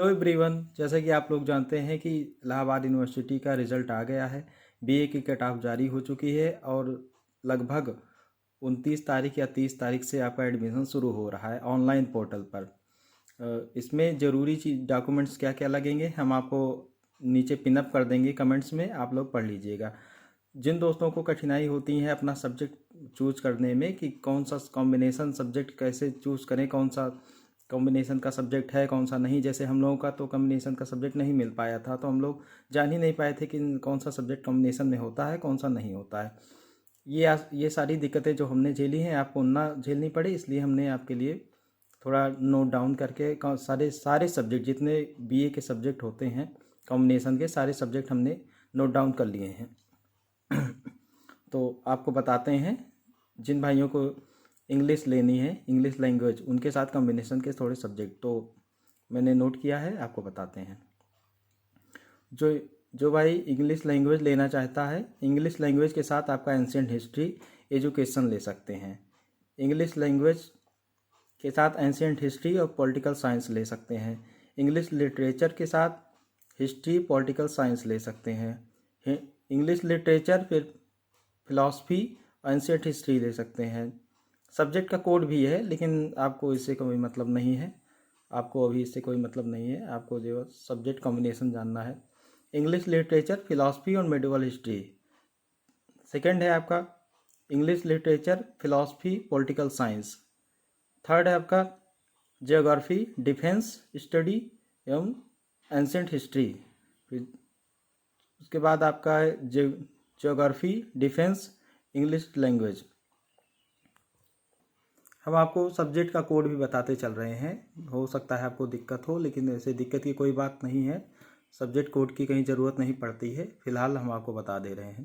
Hello everyone, जैसा कि आप लोग जानते हैं कि इलाहाबाद यूनिवर्सिटी का रिज़ल्ट आ गया है। बीए की कट ऑफ जारी हो चुकी है और लगभग 29 तारीख या 30 तारीख से आपका एडमिशन शुरू हो रहा है ऑनलाइन पोर्टल पर। इसमें ज़रूरी चीज़ डॉक्यूमेंट्स क्या क्या लगेंगे हम आपको नीचे पिनअप कर देंगे कमेंट्स में, आप लोग पढ़ लीजिएगा। जिन दोस्तों को कठिनाई होती है अपना सब्जेक्ट चूज करने में कि कौन सा कॉम्बिनेशन सब्जेक्ट कैसे चूज़ करें, कौन सा कॉम्बिनेशन का सब्जेक्ट है कौन सा नहीं, जैसे हम लोगों का तो कॉम्बिनेशन का सब्जेक्ट नहीं मिल पाया था तो हम लोग जान ही नहीं पाए थे कि कौन सा सब्जेक्ट कॉम्बिनेशन में होता है कौन सा नहीं होता है। ये सारी दिक्कतें जो हमने झेली हैं आपको ना झेलनी पड़ी, इसलिए हमने आपके लिए थोड़ा नोट डाउन करके सारे सारे सब्जेक्ट जितने बीए के सब्जेक्ट होते हैं कॉम्बिनेशन के सारे सब्जेक्ट हमने नोट डाउन कर लिए हैं। तो आपको बताते हैं जिन भाइयों को इंग्लिश लेनी है, इंग्लिश लैंग्वेज, उनके साथ कॉम्बिनेशन के थोड़े सब्जेक्ट तो मैंने नोट किया है, आपको बताते हैं। जो जो भाई इंग्लिश लैंग्वेज लेना चाहता है, इंग्लिश लैंग्वेज के साथ आपका एंशिएंट हिस्ट्री एजुकेशन ले सकते हैं। इंग्लिश लैंग्वेज के साथ एंशिएंट हिस्ट्री और पॉलिटिकल साइंस ले सकते हैं। इंग्लिश लिटरेचर के साथ हिस्ट्री पॉलिटिकल साइंस ले सकते हैं। इंग्लिश लिटरेचर फिर फिलॉसफी एंशिएंट हिस्ट्री ले सकते हैं। सब्जेक्ट का कोड भी है लेकिन आपको इससे कोई मतलब नहीं है, आपको अभी इससे कोई मतलब नहीं है, आपको जो सब्जेक्ट कॉम्बिनेशन जानना है। इंग्लिश लिटरेचर फिलॉसफी और मेडिवल हिस्ट्री। सेकंड है आपका English literature philosophy political science. Third है आपका जियोग्राफी डिफेंस स्टडी एवं एंशिएंट हिस्ट्री। फिर उसके बाद आपका है जियोग्राफी डिफेंस इंग्लिश लैंग्वेज। हम आपको सब्जेक्ट का कोड भी बताते चल रहे हैं, हो सकता है आपको दिक्कत हो लेकिन ऐसे दिक्कत की कोई बात नहीं है, सब्जेक्ट कोड की कहीं ज़रूरत नहीं पड़ती है, फ़िलहाल हम आपको बता दे रहे हैं।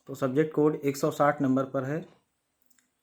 तो सब्जेक्ट कोड 160 नंबर पर है,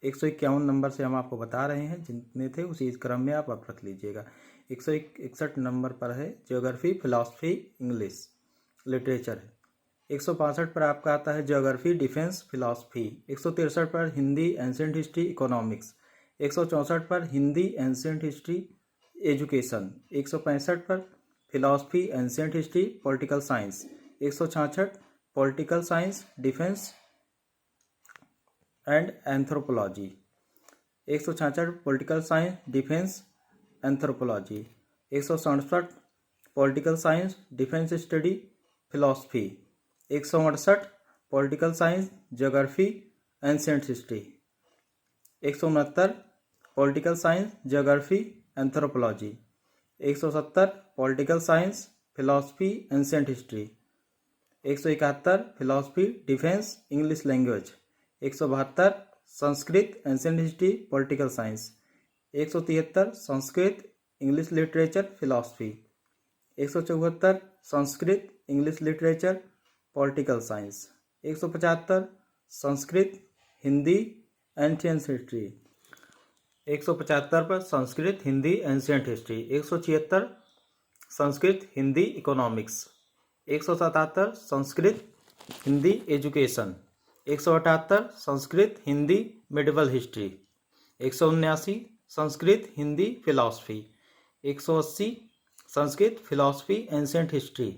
151 नंबर से हम आपको बता रहे हैं, जितने थे उसी क्रम में आप रख लीजिएगा। 161 नंबर पर है जियोग्राफी फिलॉसफी इंग्लिश लिटरेचर है। 165 पर आपका आता है जियोग्राफी डिफेंस फिलॉसफी। 163 पर हिंदी एंशिएंट हिस्ट्री इकोनॉमिक्स। 164 पर हिंदी एंशिएंट हिस्ट्री एजुकेशन। 165 पर philosophy ancient history political science. 166 political science defence and anthropology. 166 political science defence anthropology. 167 political science defence study philosophy. 168 political science geography ancient history. 169 political science geography anthropology. 170 political science philosophy ancient history. 171 philosophy defence English language. 172 Sanskrit ancient history political science. 173 Sanskrit English literature philosophy. 174 Sanskrit English literature political science. 175 Sanskrit Hindi ancient history. 175 पर Sanskrit Hindi ancient history. 176 Sanskrit Hindi economics. 177 Sanskrit Hindi education. 178 Sanskrit Hindi medieval history. 179 Sanskrit Hindi philosophy. 180 Sanskrit philosophy ancient history.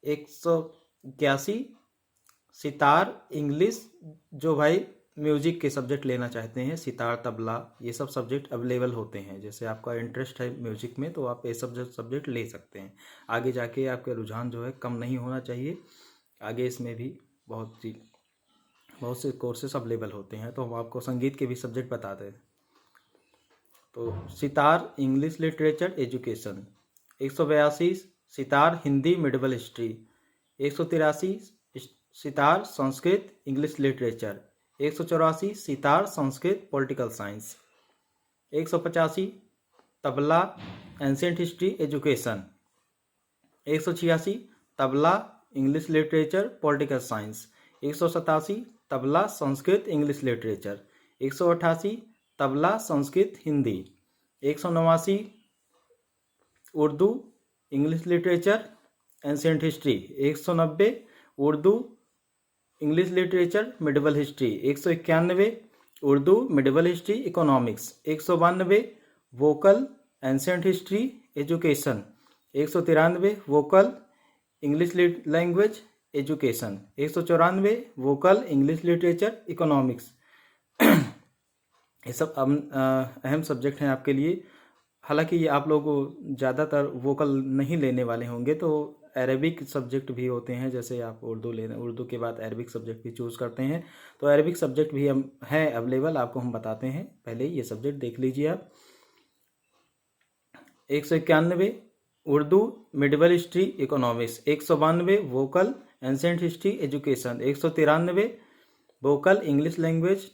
181 sitar English, जो भाई music के subject लेना चाहते हैं, सितार तबला ये सब subject available होते हैं। जैसे आपका इंटरेस्ट है म्यूजिक में तो आप ये सब सब्जेक्ट ले सकते हैं। आगे जाके आपके रुझान जो है कम नहीं होना चाहिए, आगे इसमें भी बहुत से कोर्सेस अवेलेबल होते हैं। तो हम आपको संगीत के भी सब्जेक्ट बताते हैं। तो sitar English literature education. 182 sitar Hindi medieval history. 183 sitar Sanskrit English literature. 184 sitar Sanskrit political science. 185 tabla ancient history education. 186 tabla English literature political science. 187 tabla Sanskrit English literature. 188 tabla Sanskrit Hindi. 189 Urdu English literature ancient history. 190 Urdu English literature medieval history. 191 Urdu medieval history economics. 192 vocal ancient history education. 193 vocal English language education. 194 vocal English literature economics. ये सब अहम subject हैं आपके लिए। हालांकि ये आप लोग ज़्यादातर वोकल नहीं लेने वाले होंगे, तो अरेबिक सब्जेक्ट भी होते हैं, जैसे आप उर्दू के बाद अरेबिक सब्जेक्ट भी चूज़ करते हैं, तो अरेबिक सब्जेक्ट भी हम हैं अवेलेबल, आपको हम बताते हैं। पहले ये सब्जेक्ट देख लीजिए आप। 191 Urdu medieval history economics. 192 vocal ancient history education. 193 vocal English language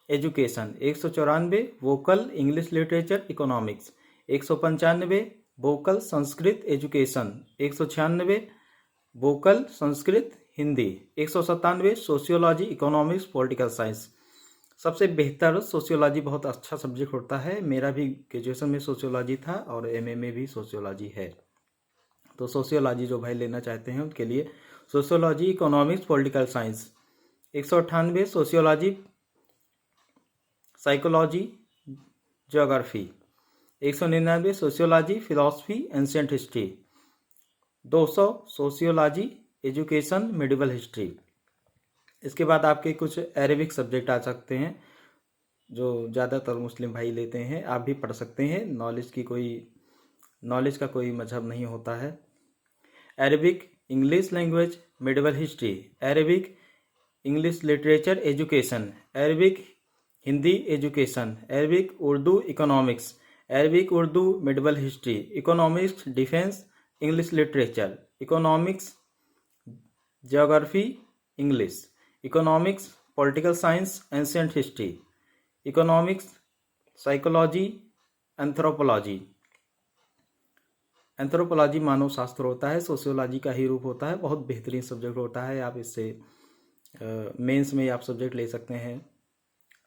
education. 194 vocal English literature economics. 195 vocal Sanskrit education. 196 vocal Sanskrit Hindi. 197 sociology economics political science. सबसे बेहतर सोशियोलॉजी बहुत अच्छा सब्जेक्ट होता है। मेरा भी ग्रेजुएशन में सोशियोलॉजी था और एमए में भी सोशियोलॉजी है, तो सोशियोलॉजी जो भाई लेना चाहते हैं उनके लिए sociology economics political science. 198 sociology psychology geography. 199 sociology philosophy ancient history. 200 sociology education medieval history. इसके बाद आपके कुछ अरेबिक सब्जेक्ट आ सकते हैं जो ज़्यादातर मुस्लिम भाई लेते हैं, आप भी पढ़ सकते हैं। नॉलेज का कोई मजहब नहीं होता है। Arabic English language medieval history, Arabic English literature education, Arabic Hindi education, Arabic Urdu economics, Arabic Urdu medieval history, economics defence English literature, economics geography English, economics political science ancient history, economics psychology anthropology. Anthropology मानव शास्त्र होता है, sociology का ही रूप होता है, बहुत बेहतरीन सब्जेक्ट होता है। आप इससे मेंस में आप सब्जेक्ट ले सकते हैं।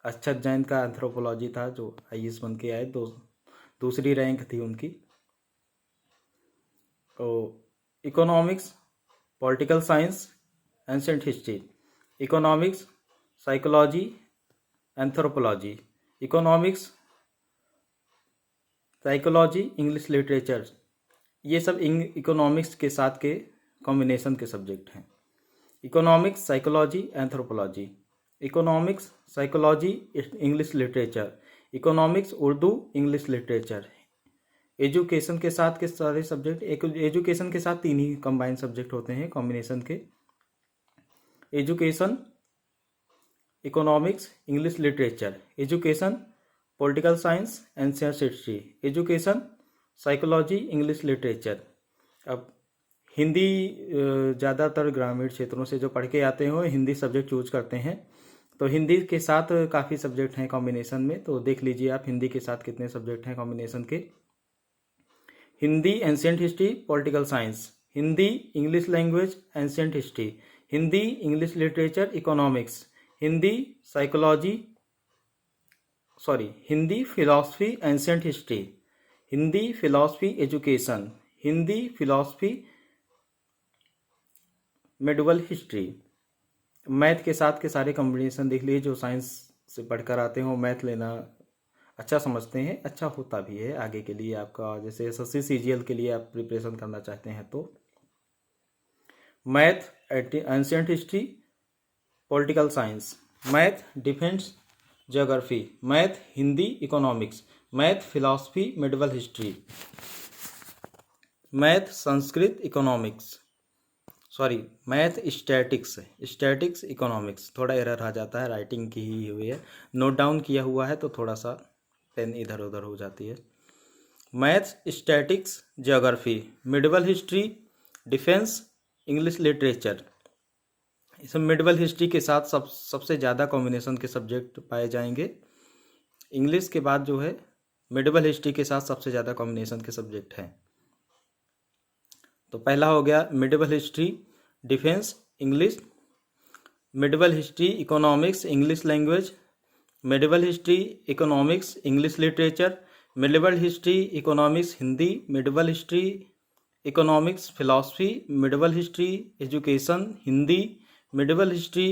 अक्षत जैन का एंथ्रोपोलॉजी था जो आईएएस बन के आए, दूसरी रैंक थी उनकी। तो economics political science ancient history, economics psychology anthropology, economics psychology English literature, ये सब इकोनॉमिक्स के साथ के कॉम्बिनेशन के सब्जेक्ट हैं। Economics psychology anthropology, economics psychology English literature, economics Urdu English literature. Education के साथ के सारे सब्जेक्ट, एजुकेशन के साथ 3 ही कंबाइंड सब्जेक्ट होते हैं कॉम्बिनेशन के। Education economics English literature, education political science ancient history, education psychology English literature. अब हिंदी ज़्यादातर ग्रामीण क्षेत्रों से जो पढ़ के आते हैं वो हिंदी सब्जेक्ट चूज करते हैं, तो हिंदी के साथ काफ़ी सब्जेक्ट हैं कॉम्बिनेशन में, तो देख लीजिए आप हिंदी के साथ कितने सब्जेक्ट हैं कॉम्बिनेशन के। Hindi ancient history political science, Hindi English language ancient history, Hindi English literature economics, Hindi Hindi philosophy ancient history, Hindi philosophy education, Hindi philosophy medieval history. Math के साथ के सारे कॉम्बिनेशन देख लीजिए। जो साइंस से पढ़कर आते हो मैथ लेना अच्छा समझते हैं, अच्छा होता भी है आगे के लिए आपका, जैसे एसएससी सीजीएल के लिए आप प्रिपरेशन करना चाहते हैं तो। Math ancient history political science, math defence geography, math Hindi economics, math philosophy medieval history, math Sanskrit economics, math statics economics. थोड़ा एरर आ जाता है, राइटिंग की ही हुई है, नोट डाउन किया हुआ है तो थोड़ा सा पेन इधर उधर हो जाती है। Math statics geography, medieval history defence English literature. इसमें मिडिवल हिस्ट्री के साथ सबसे ज़्यादा कॉम्बिनेशन के सब्जेक्ट पाए जाएंगे। इंग्लिश के बाद जो है मिडिवल हिस्ट्री के साथ सबसे ज़्यादा कॉम्बिनेशन के सब्जेक्ट हैं। तो पहला हो गया medieval history defence English, medieval history economics English language, medieval history economics English literature, medieval history economics Hindi, medieval history economics philosophy, medieval history education Hindi, medieval history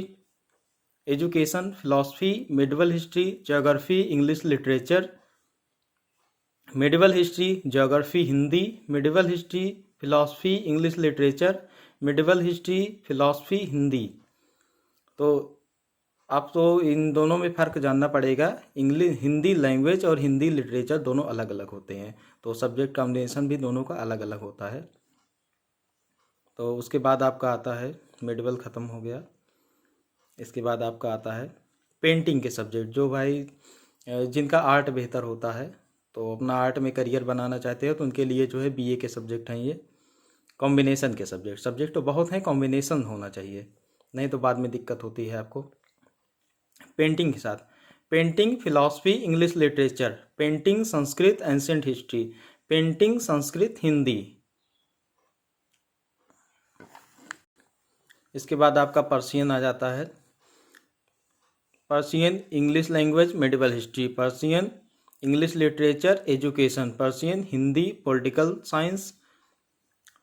education philosophy, medieval history geography English literature, medieval history geography Hindi, medieval history philosophy English literature, medieval history, philosophy Hindi. तो आपको इन दोनों में फ़र्क जानना पड़ेगा। English Hindi language और Hindi literature दोनों अलग अलग होते हैं, तो सब्जेक्ट कॉम्बिनेशन भी दोनों का अलग अलग होता है। तो उसके बाद आपका आता है मिडिवल, ख़त्म हो गया। इसके बाद आपका आता है पेंटिंग के सब्जेक्ट, जो भाई जिनका आर्ट बेहतर होता है, तो अपना आर्ट में करियर बनाना चाहते हो, तो उनके लिए जो है बीए के सब्जेक्ट हैं ये कॉम्बिनेशन के सब्जेक्ट तो बहुत हैं, कॉम्बिनेशन होना चाहिए, नहीं तो बाद में दिक्कत होती है आपको। पेंटिंग के साथ painting philosophy English literature, painting Sanskrit ancient history, painting Sanskrit Hindi. इसके बाद आपका पर्शियन आ जाता है। Persian English language medieval history, Persian English literature education, Persian Hindi political science,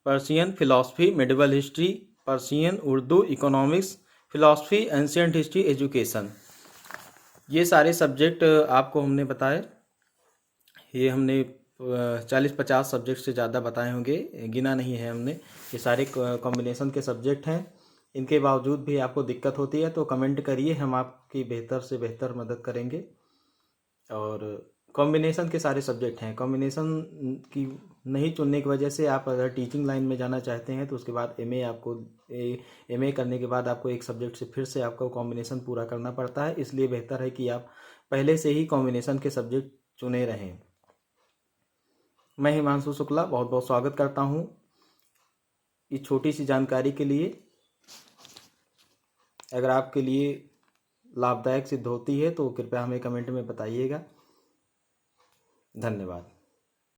Persian philosophy medieval history, Persian Urdu economics, philosophy ancient history education. ये सारे subject आपको हमने बताए। ये हमने 40-50 सब्जेक्ट से ज़्यादा बताए होंगे, गिना नहीं है हमने। ये सारे कॉम्बिनेशन के सब्जेक्ट हैं। इनके बावजूद भी आपको दिक्कत होती है तो कमेंट करिए, हम आपकी बेहतर से बेहतर मदद करेंगे। और कॉम्बिनेशन के सारे सब्जेक्ट हैं, कॉम्बिनेशन की नहीं चुनने की वजह से आप अगर टीचिंग लाइन में जाना चाहते हैं तो उसके बाद एमए करने के बाद आपको एक सब्जेक्ट से फिर से आपको कॉम्बिनेशन पूरा करना पड़ता है। इसलिए बेहतर है कि आप पहले से ही कॉम्बिनेशन के सब्जेक्ट चुने रहें। मैं हिमांशु शुक्ला बहुत बहुत स्वागत करता हूँ इस छोटी सी जानकारी के लिए। अगर आपके लिए लाभदायक सिद्ध होती है तो कृपया हमें कमेंट में बताइएगा। धन्यवाद।